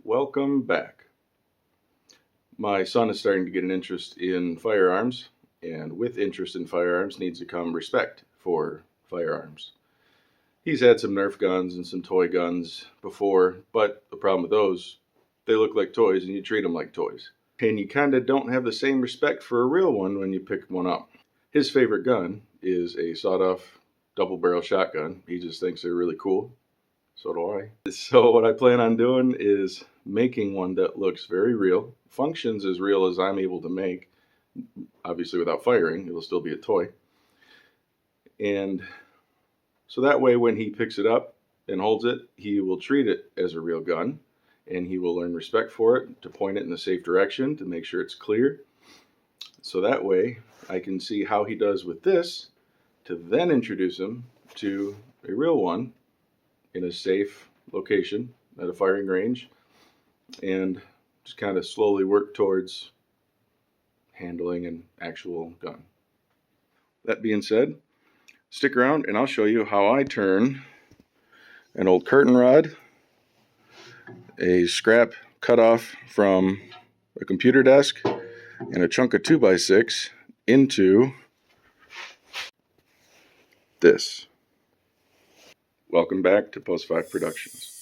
Welcome back. My son is starting to get an interest in firearms, and with interest in firearms needs to come respect for firearms. He's had some Nerf guns and some toy guns before, but the problem with those, they look like toys and you treat them like toys. And you kind of don't have the same respect for a real one when you pick one up. His favorite gun is a sawed-off double-barrel shotgun. He just thinks they're really cool. So do I. So what I plan on doing is making one that looks very real, functions as real as I'm able to make. Obviously without firing, it'll still be a toy. And so that way when he picks it up and holds it, he will treat it as a real gun, and he will learn respect for it, to point it in the safe direction, to make sure it's clear. So that way I can see how he does with this, to then introduce him to a real one in a safe location at a firing range, and just kind of slowly work towards handling an actual gun. That being said, stick around and I'll show you how I turn an old curtain rod, a scrap cut off from a computer desk, and a chunk of 2x6 into this. Welcome back to Post 5 Productions.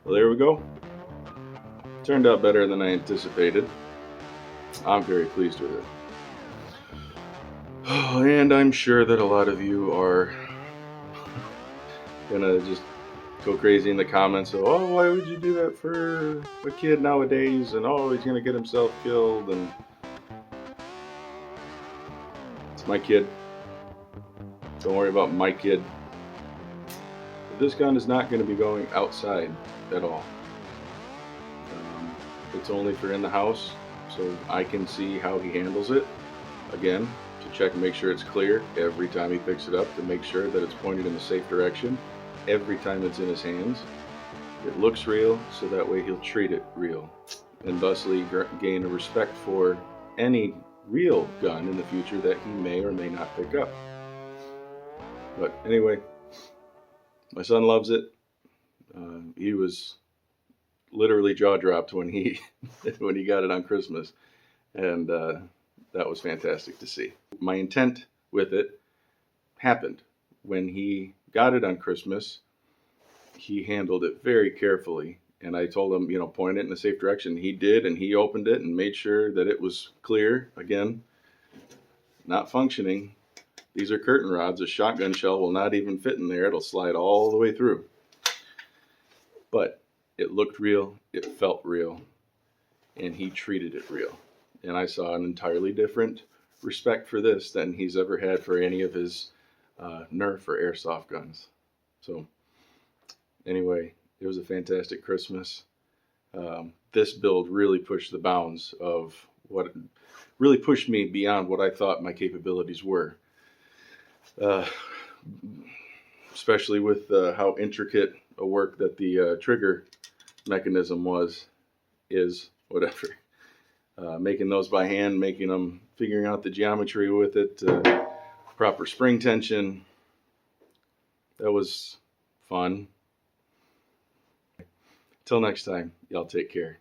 Well, there we go. Turned out better than I anticipated. I'm very pleased with it. Oh, and I'm sure that a lot of you are gonna just go crazy in the comments. So, oh, why would you do that for a kid nowadays? And oh, he's gonna get himself killed. And it's my kid. Don't worry about my kid. But this gun is not going to be going outside at all. It's only for in the house, so I can see how he handles it. Again, to check and make sure it's clear every time he picks it up, to make sure that it's pointed in the safe direction every time it's in his hands. It looks real, so that way he'll treat it real, and thusly gain a respect for any real gun in the future that he may or may not pick up. But anyway, my son loves it. He was literally jaw dropped when he when he got it on Christmas, and that was fantastic to see. My intent with it happened when he got it on Christmas. He handled it very carefully, and I told him, point it in a safe direction. He did, and he opened it and made sure that it was clear. Again, not functioning. These are curtain rods. A shotgun shell will not even fit in there. It'll slide all the way through. But it looked real, it felt real, and he treated it real. And I saw an entirely different respect for this than he's ever had for any of his Nerf or airsoft guns. So anyway, it was a fantastic Christmas. This build really pushed the bounds of what really pushed me beyond what I thought my capabilities were. Especially with how intricate a work that the trigger mechanism is, whatever. Making those by hand, figuring out the geometry with it, proper spring tension. That was fun. Till next time, y'all take care.